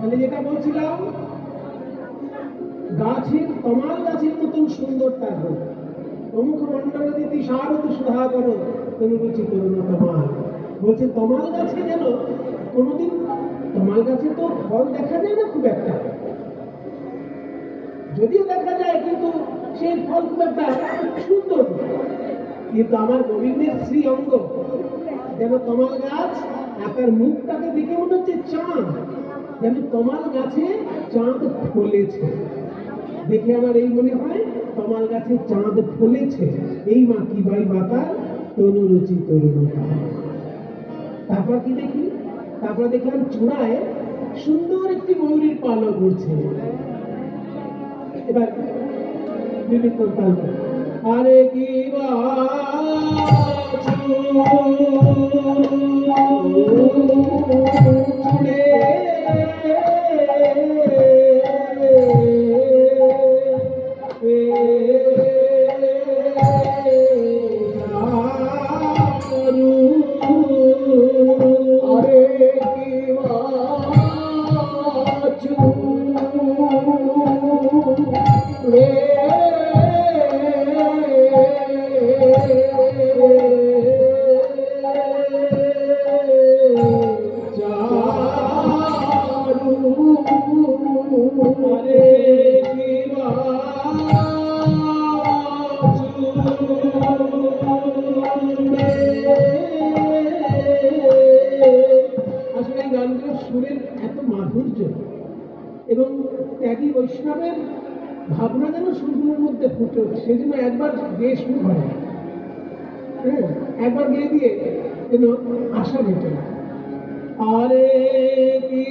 তাহলে যেটা বলছিলাম, গাছের তমাল গাছের মতন সুন্দরটা হোক, অমুক মন্ডলদিতি সারথ সুধা করো তুমি বলছি তরুণ তমাল। বলছে তমাল গাছে যেন কোনোদিন, তমাল গাছে তো ফল দেখা যায় না খুব একটা, যদিও দেখা যায় কিন্তু সেই ফল খুব একটা সুন্দর, কিন্তু আমার গোবিন্দের শ্রী অঙ্গ যেন তমাল গাছ, আর তার মুখটাকে দেখে মনে হচ্ছে চাঁদ, যেন তমাল গাছে চাঁদ ফলেছে। দেখে আমার এই মনে হয় তমাল গাছে চাঁদ ফলেছে, এই মা কি বাই বাতার তনুরুচি তরুণতা। তারপর কি দেখি, তারপর দেখলাম চূড়ায় সুন্দর একটি ময়ূরীর পালক উঠছে। এবার বিবিধ তাল, আরে কি সুরের এত মাধুর্য এবং ত্যাগী বৈষ্ণবের ভাবনা যেন সুরগুলোর মধ্যে ফুটে ওঠে, সেজন্য একবার গেয়ে শুরু হয়, হ্যাঁ একবার গেয়ে দিয়ে যেন আশা মেটে। আরে কি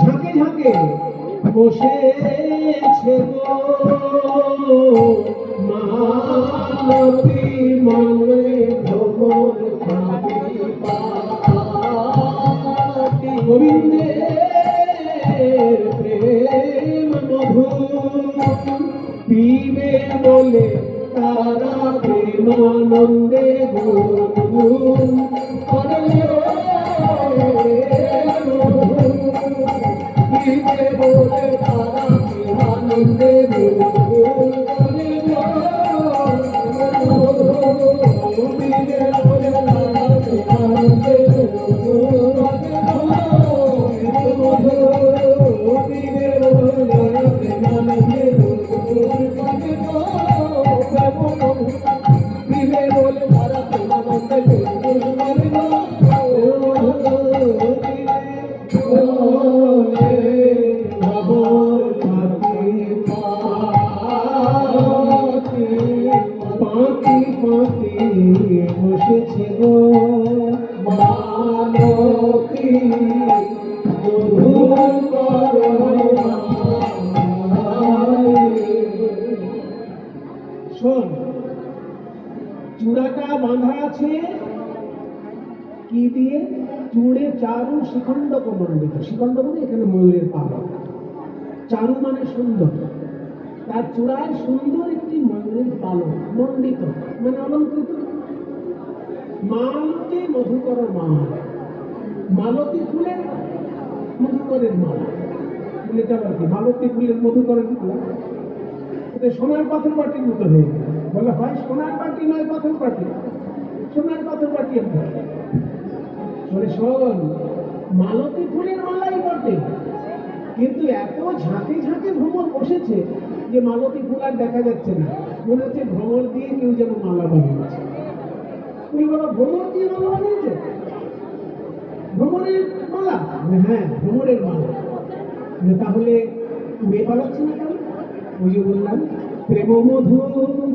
ঝাঁকে ঝাঁকে বসেছে মালতী মনে ভ্রমর গোবিন্দের প্রেম মধু পিবে বলে তারা প্রেমানন্দে গুণ করলে সখী মধুর করো। শোন, চূড়াটা বাঁধা আছে কি দিয়ে? চূড়ে চারু শিখণ্ড মণ্ডিত। শিখণ্ড মানে এখানে ময়ূরের পালক। চারু মানে সুন্দর, তার চূড়ায় সুন্দর একটি ময়ূরের পালক, মণ্ডিত মানে অলঙ্কৃত। মালতী মধুকর মাল, মালতী ফুলের মধুকরের মাল। ফুলেটা আর কি মালতী ফুলের মধুকরের মালা। এটা সোনার পাথর পাটির মতো হয়ে গেল। বলা হয় সোনার পাটি নয় পাথর পাটি, সোনার পাথর পাটি একটা। বলে শোন, মালতী ফুলের মালাই বটে, কিন্তু এত ঝাঁকে ঝাঁকে ভ্রমর বসেছে যে মালতী ফুল আর দেখা যাচ্ছে না। মনে হচ্ছে ভ্রমর দিয়ে কেউ যেন মালা বানিয়েছে। তুমি বলো ভ্রমর দিয়ে মালা বানিয়েছে? ভ্রমরের মালা? হ্যাঁ, ভ্রমরের মালা। তাহলে উড়ে পালাচ্ছে না কেন? ওই যে বললাম, প্রেম মধু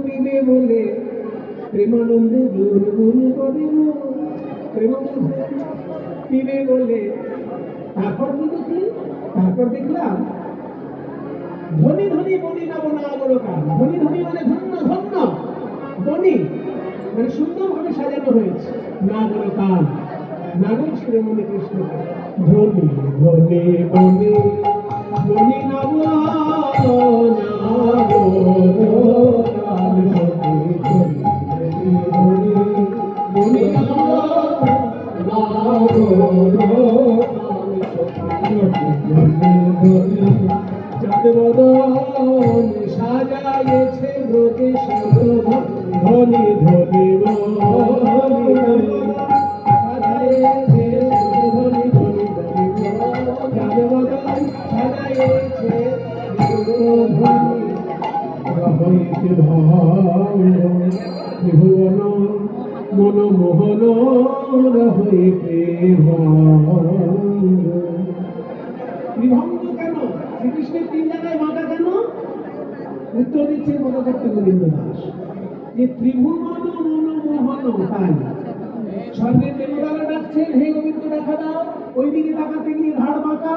পিবে বলে প্রেমানন্দে গুনগুন করে। প্রেম মধু পিবে বলে তারপর কি দেখলি? তারপর দেখলাম ধনী ধনী বনি নাম নাগরকার। ধনী ধনী মানে ধন্য ধন্য, বনি মানে সুন্দরভাবে সাজানো হয়েছে। নাগরকার, নাগর ছিল মনে কৃষ্ণ। ধনী ধনী বনি বনি নাম সাজাইছে ব্রজে ধনী ধনী ত্রিভুবন মনমোহন হইতে বিভঙ্গ কেন? শ্রীকৃষ্ণের তিন জায়গায় বাঁকা কেন? উত্তর দিচ্ছে মনোদত্ত গোবিন্দ দাস যে ত্রিভুবন মনমোহন। তাই স্বর্গের দেবতারা ডাকছেন, হে গোবিন্দ দেখা দাও। ওইদিকে তাকাতে গিয়ে ঘাড় বাঁকা।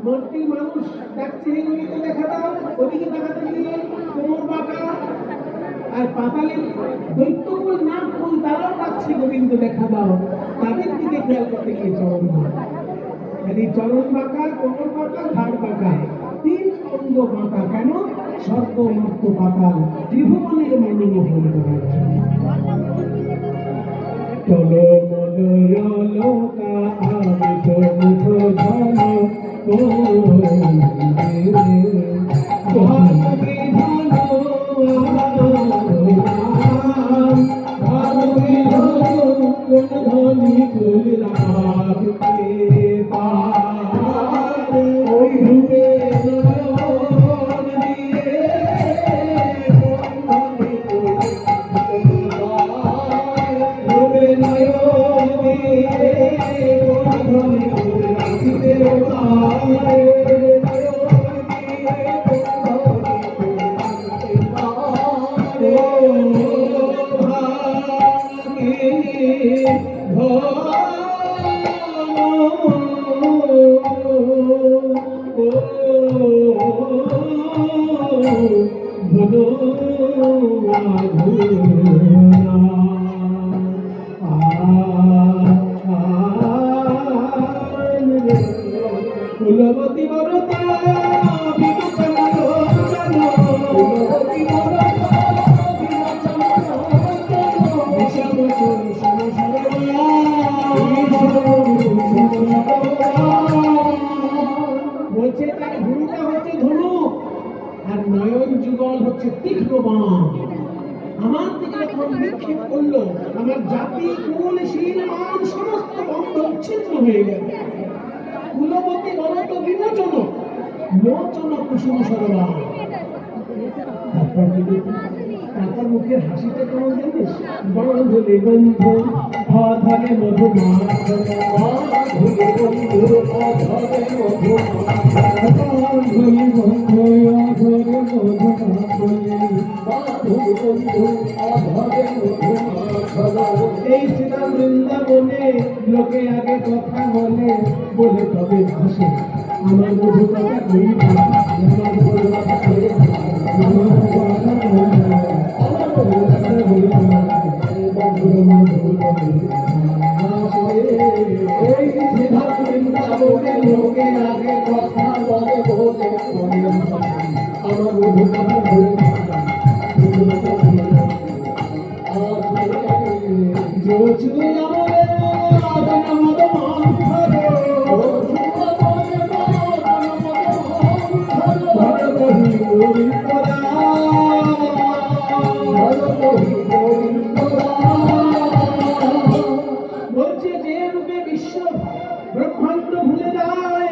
মূর্তির মানুষ ডাকছে, হে গোবিন্দ দেখা দাও। ওইদিকে তাকাতে গিয়ে কোমর বাঁকা। আর পাতালের দৈত্যকুল নাগকুল তারাও ডাকছে, গোবিন্দ দেখা দাও। তাদের দিকে খেয়াল করতে গিয়ে চরণ বাঁকা। যদি চরণ বাঁকা, কোমর বাঁকা, ঘাড় বাঁকা, তিন অঙ্গ বাঁকা কেন? স্বর্গ মর্ত পাতাল ত্রিভুবনের মনোমোহন করার জন্য। চলো মনোয়লোকা আমি তো মুখ ধন কুলবতী বরতা বিমোচন লোচন, কুলবতী বরতা বিমোচন লোচন, বিষম চুরি সমসরবা, বলছে তার ভূমিকা হচ্ছে ধনুক আর নয়ন যুগল হচ্ছে তীক্ষ্ণ বাণ। আমার দিকে যখন নিক্ষেপ করলো, আমার জাতি কুল শীল মান সমস্ত বন্ধ উচ্ছিন্ন হয়ে গেল। কুলবতী বলত বিমোচন লোচন কুসুম সরবা। তারপর মুখের হাসিটা কেমন জানিস? বাঁধলে বন্ধু ধরে মধু বাঁধলে বন্ধু ধরে মধু বাঁধলে বন্ধু ধরে মধু বাঁধলে বন্ধু ধরে মধু। এই শ্রীরাম বৃন্দাবনে লোকে আগে কথা বলে বলে তবে ভাসে আমার মধু কথা কই আমার মধু কথা কই আমার কথা কই আমার মধু কথা কই এই সিদ্ধান্ত বৃন্দাবনে লোকে আগে কথা বলে বলে আমার মধু কথা কই